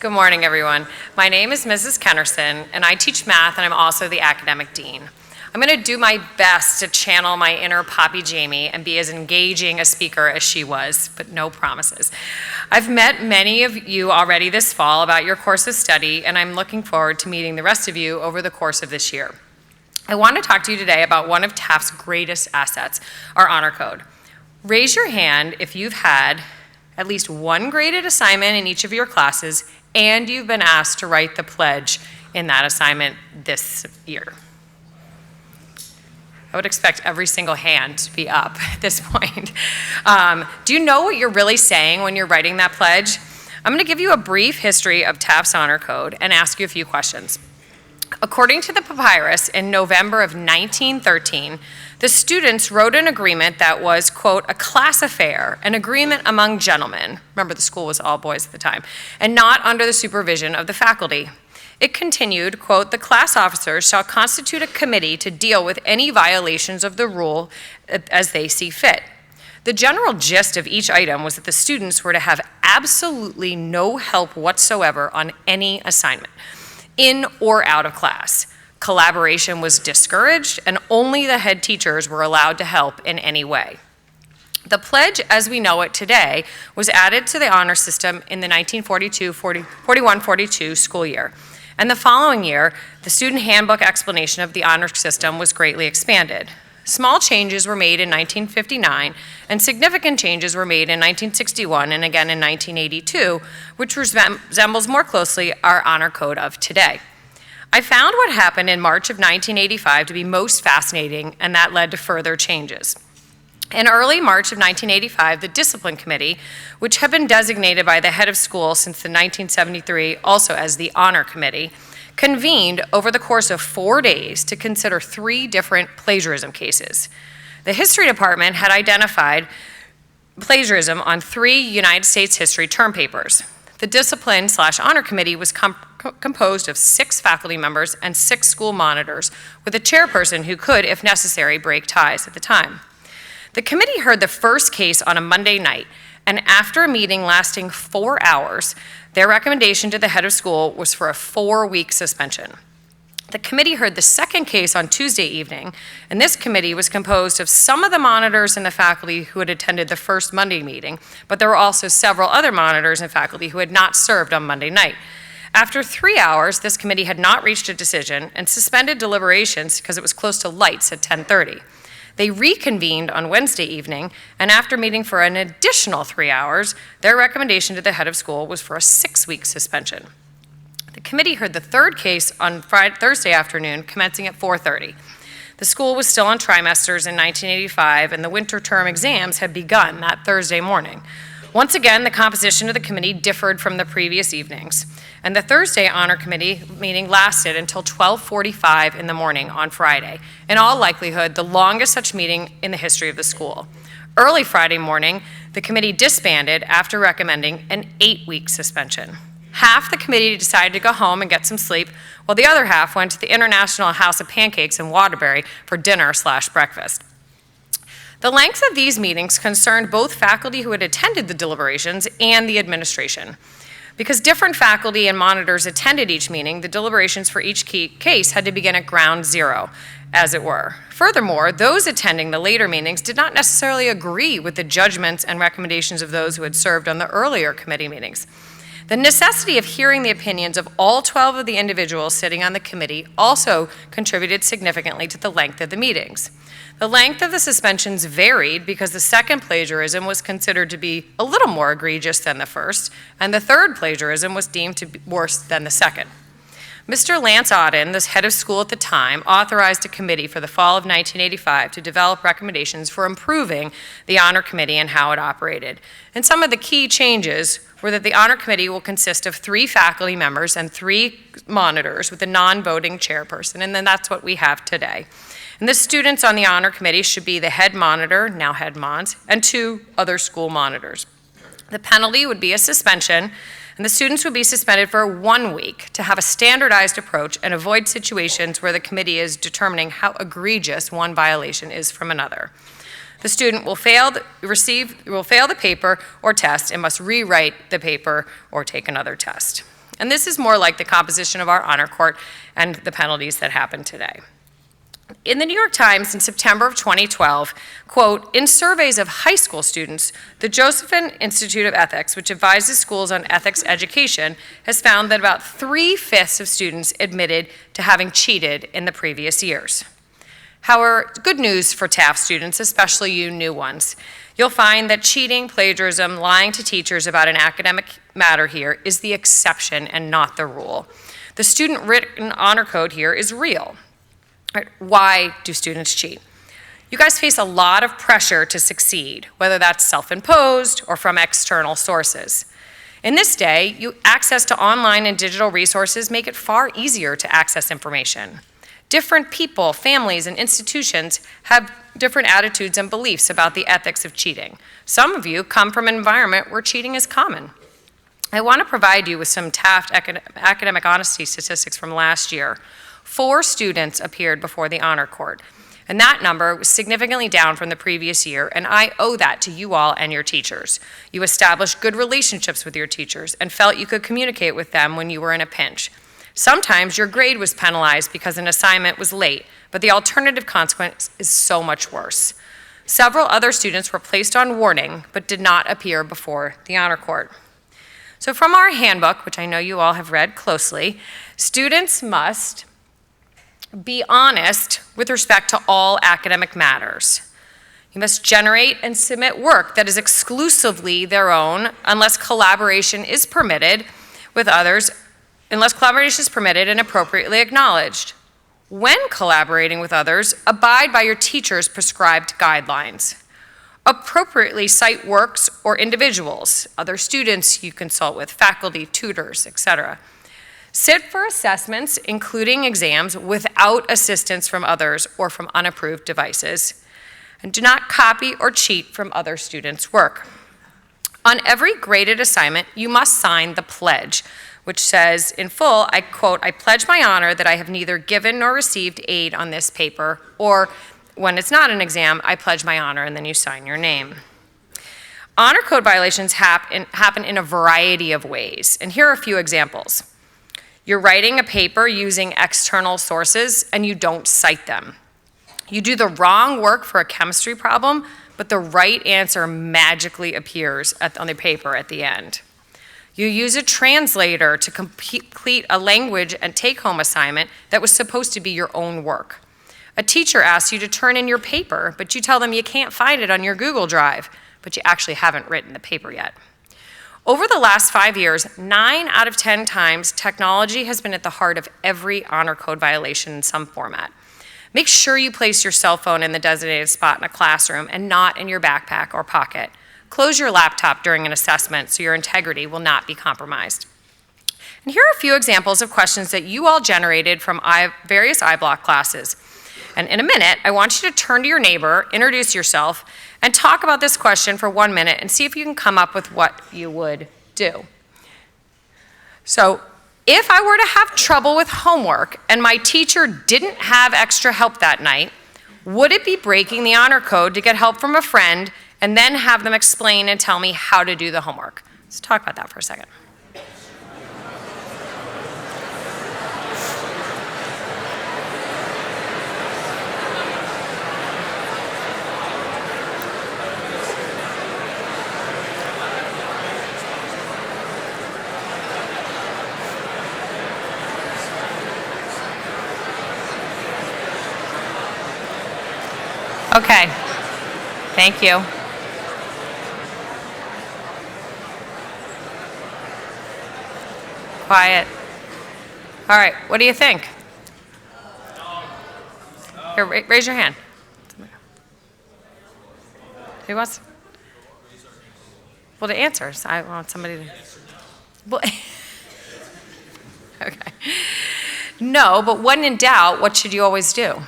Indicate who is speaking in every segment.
Speaker 1: Good morning, everyone. My name is Mrs. Kenerson, and I teach math, and I'm also the academic dean. I'm going to do my best to channel my inner Poppy Jamie and be as engaging a speaker as she was, but no promises. I've met many of you already this fall about your course of study, and I'm looking forward to meeting the rest of you over the course of this year. I want to talk to you today about one of Taft's greatest assets, our honor code. Raise your hand if you've had at least one graded assignment in each of your classes and you've been asked to write the pledge in that assignment this year. I would expect every single hand to be up at this point. Do you know what you're really saying when you're writing that pledge? I'm going to give you a brief history of Taft's honor code and ask you a few questions. According to the papyrus, in November of 1913, the students wrote an agreement that was, quote, a class affair, an agreement among gentlemen. Remember, the school was all boys at the time, and not under the supervision of the faculty. It continued, quote, the class officers shall constitute a committee to deal with any violations of the rule as they see fit. The general gist of each item was that the students were to have absolutely no help whatsoever on any assignment, in or out of class. Collaboration was discouraged, and only the head teachers were allowed to help in any way. The pledge, as we know it today, was added to the honor system in the 1941-42 school year. And the following year, the student handbook explanation of the honor system was greatly expanded. Small changes were made in 1959, and significant changes were made in 1961 and again in 1982, which resembles more closely our honor code of today. I found what happened in March of 1985 to be most fascinating, and that led to further changes. In early March of 1985, the Discipline Committee, which had been designated by the head of school since the 1973 also as the Honor Committee, convened over the course of 4 days to consider 3 different plagiarism cases. The History Department had identified plagiarism on 3 United States history term papers. The Discipline/Honor Committee was composed of 6 faculty members and 6 school monitors, with a chairperson who could, if necessary, break ties at the time. The committee heard the first case on a Monday night, and after a meeting lasting 4 hours, their recommendation to the head of school was for a 4-week suspension. The committee heard the second case on Tuesday evening, and this committee was composed of some of the monitors and the faculty who had attended the first Monday meeting, but there were also several other monitors and faculty who had not served on Monday night. After 3 hours, this committee had not reached a decision and suspended deliberations because it was close to lights at 10:30. They reconvened on Wednesday evening, and after meeting for an additional 3 hours, their recommendation to the head of school was for a 6-week suspension. The committee heard the third case on Thursday afternoon, commencing at 4:30. The school was still on trimesters in 1985, and the winter term exams had begun that Thursday morning. Once again, the composition of the committee differed from the previous evenings, and the Thursday Honor Committee meeting lasted until 12:45 in the morning on Friday, in all likelihood the longest such meeting in the history of the school. Early Friday morning, the committee disbanded after recommending an 8-week suspension. Half the committee decided to go home and get some sleep, while the other half went to the International House of Pancakes in Waterbury for dinner/breakfast. The length of these meetings concerned both faculty who had attended the deliberations and the administration. Because different faculty and monitors attended each meeting, the deliberations for each case had to begin at ground zero, as it were. Furthermore, those attending the later meetings did not necessarily agree with the judgments and recommendations of those who had served on the earlier committee meetings. The necessity of hearing the opinions of all 12 of the individuals sitting on the committee also contributed significantly to the length of the meetings. The length of the suspensions varied because the second plagiarism was considered to be a little more egregious than the first, and the third plagiarism was deemed to be worse than the second. Mr. Lance Auden, the head of school at the time, authorized a committee for the fall of 1985 to develop recommendations for improving the Honor Committee and how it operated. And some of the key changes were that the Honor Committee will consist of 3 faculty members and 3 monitors with a non-voting chairperson, and then that's what we have today. And the students on the Honor Committee should be the head monitor, now head mons, and 2 other school monitors. The penalty would be a suspension, and the students would be suspended for 1 week to have a standardized approach and avoid situations where the committee is determining how egregious one violation is from another. The student will fail the paper or test and must rewrite the paper or take another test. And this is more like the composition of our honor court and the penalties that happen today. In the New York Times in September of 2012, quote, in surveys of high school students, the Josephson Institute of Ethics, which advises schools on ethics education, has found that about 3/5 of students admitted to having cheated in the previous years. However, good news for Taft students, especially you new ones. You'll find that cheating, plagiarism, lying to teachers about an academic matter here is the exception and not the rule. The student written honor code here is real. Why do students cheat? You guys face a lot of pressure to succeed, whether that's self-imposed or from external sources. In this day, access to online and digital resources make it far easier to access information. Different people, families, and institutions have different attitudes and beliefs about the ethics of cheating. Some of you come from an environment where cheating is common. I want to provide you with some Taft academic honesty statistics from last year. 4 students appeared before the honor court, and that number was significantly down from the previous year, and I owe that to you all and your teachers. You established good relationships with your teachers and felt you could communicate with them when you were in a pinch. Sometimes your grade was penalized because an assignment was late, but the alternative consequence is so much worse. Several other students were placed on warning, but did not appear before the honor court. So from our handbook, which I know you all have read closely, students must be honest with respect to all academic matters. You must generate and submit work that is exclusively their own unless collaboration is permitted with others, unless collaboration is permitted and appropriately acknowledged. When collaborating with others, abide by your teacher's prescribed guidelines. Appropriately cite works or individuals, other students you consult with, faculty, tutors, etc. Sit for assessments, including exams, without assistance from others or from unapproved devices. And do not copy or cheat from other students' work. On every graded assignment, you must sign the pledge, which says in full, I quote, I pledge my honor that I have neither given nor received aid on this paper, or when it's not an exam, I pledge my honor, and then you sign your name. Honor code violations happen in a variety of ways, and here are a few examples. You're writing a paper using external sources and you don't cite them. You do the wrong work for a chemistry problem, but the right answer magically appears on the paper at the end. You use a translator to complete a language and take-home assignment that was supposed to be your own work. A teacher asks you to turn in your paper, but you tell them you can't find it on your Google Drive, but you actually haven't written the paper yet. Over the last 5 years, 9 out of 10 times, technology has been at the heart of every honor code violation in some format. Make sure you place your cell phone in the designated spot in a classroom and not in your backpack or pocket. Close your laptop during an assessment so your integrity will not be compromised. And here are a few examples of questions that you all generated from various iBlock classes. And in a minute, I want you to turn to your neighbor, introduce yourself, and talk about this question for 1 minute and see if you can come up with what you would do. So, if I were to have trouble with homework and my teacher didn't have extra help that night, would it be breaking the honor code to get help from a friend and then have them explain and tell me how to do the homework? Let's talk about that for a second. Okay, thank you. Quiet. All right, what do you think? Here, raise your hand. Who wants? Well, the answers. I want somebody to. Well, okay. No, but when in doubt, what should you always do?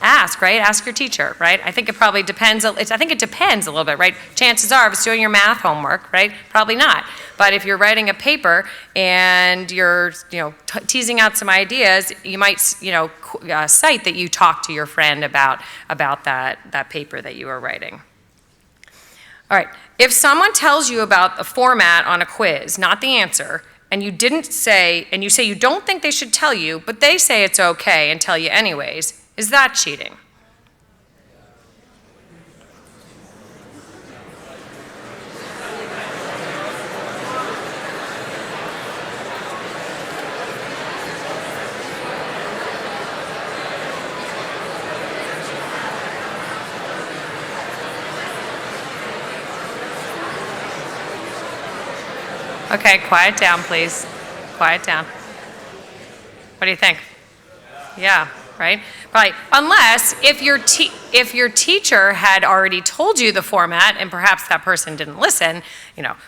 Speaker 1: Ask, right? Ask your teacher, right? I think it probably depends. I think it depends a little bit, right? Chances are, if it's doing your math homework, right? Probably not. But if you're writing a paper and you're, teasing out some ideas, you might, cite that you talked to your friend about that paper that you were writing. All right. If someone tells you about the format on a quiz, not the answer, and you didn't say, and you say you don't think they should tell you, but they say it's okay and tell you anyways, is that cheating? Okay, quiet down, please. Quiet down. What do you think? Yeah, right? Probably, unless if your teacher had already told you the format and perhaps that person didn't listen,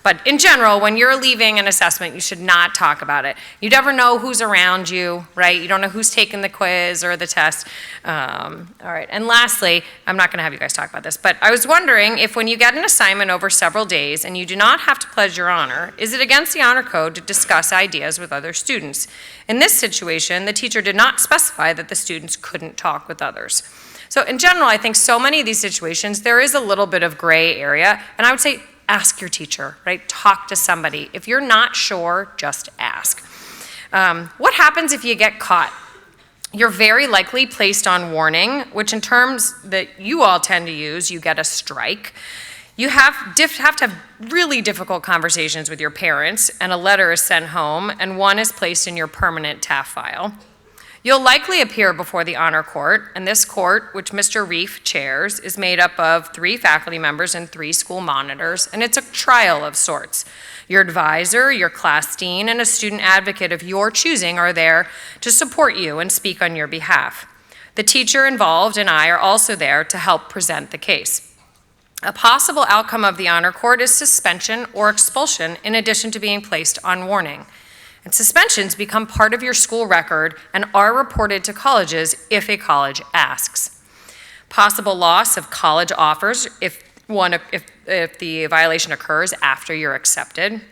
Speaker 1: But in general, when you're leaving an assessment, you should not talk about it. You never know who's around you, right? You don't know who's taking the quiz or the test. All right, and lastly, I'm not gonna have you guys talk about this, but I was wondering if when you get an assignment over several days and you do not have to pledge your honor, is it against the honor code to discuss ideas with other students? In this situation, the teacher did not specify that the students couldn't talk with others. So in general, I think so many of these situations, there is a little bit of gray area, and I would say ask your teacher, right? Talk to somebody. If you're not sure, just ask. What happens if you get caught? You're very likely placed on warning, which in terms that you all tend to use, you get a strike. You have to have really difficult conversations with your parents, and a letter is sent home, and one is placed in your permanent Taft file. You'll likely appear before the honor court, and this court, which Mr. Reif chairs, is made up of 3 faculty members and 3 school monitors, and it's a trial of sorts. Your advisor, your class dean, and a student advocate of your choosing are there to support you and speak on your behalf. The teacher involved and I are also there to help present the case. A possible outcome of the honor court is suspension or expulsion in addition to being placed on warning. And suspensions become part of your school record and are reported to colleges if a college asks. Possible loss of college offers if the violation occurs after you're accepted. And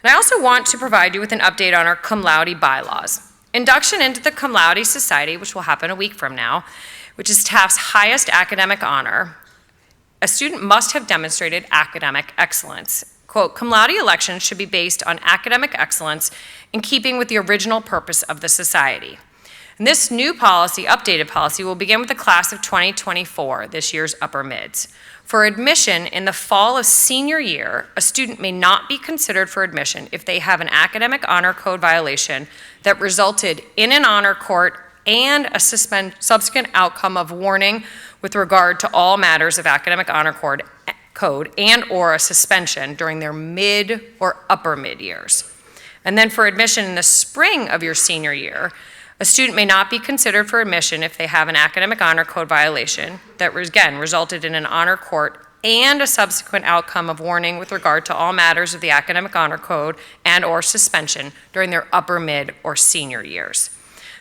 Speaker 1: I also want to provide you with an update on our cum laude bylaws. Induction into the Cum Laude Society, which will happen a week from now, which is Taft's highest academic honor, a student must have demonstrated academic excellence. Quote, cum laude elections should be based on academic excellence in keeping with the original purpose of the society. And this new policy, updated policy, will begin with the class of 2024, this year's upper mids. For admission in the fall of senior year, a student may not be considered for admission if they have an academic honor code violation that resulted in an honor court and a subsequent outcome of warning with regard to all matters of academic honor code and or a suspension during their mid or upper mid years. And then for admission in the spring of your senior year, a student may not be considered for admission if they have an academic honor code violation that again resulted in an honor court and a subsequent outcome of warning with regard to all matters of the academic honor code and or suspension during their upper mid or senior years.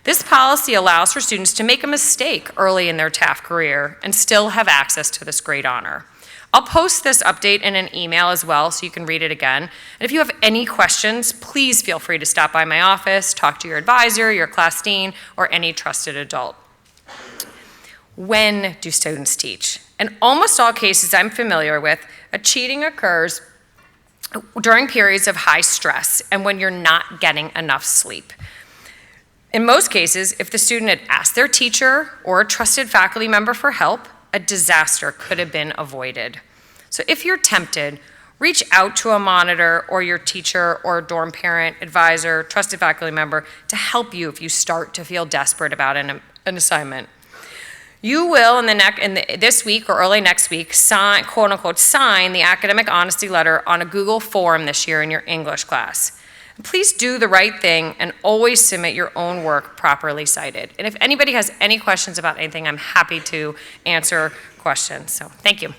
Speaker 1: This policy allows for students to make a mistake early in their Taft career and still have access to this great honor. I'll post this update in an email as well so you can read it again. And if you have any questions, please feel free to stop by my office, talk to your advisor, your class dean, or any trusted adult. When do students teach? In almost all cases I'm familiar with, a cheating occurs during periods of high stress and when you're not getting enough sleep. In most cases, if the student had asked their teacher or a trusted faculty member for help, a disaster could have been avoided. So if you're tempted, reach out to a monitor or your teacher or dorm parent, advisor, trusted faculty member to help you if you start to feel desperate about an assignment. You will, this week or early next week, sign, quote unquote, sign the academic honesty letter on a Google form this year in your English class. Please do the right thing and always submit your own work properly cited. And if anybody has any questions about anything, I'm happy to answer questions. So thank you.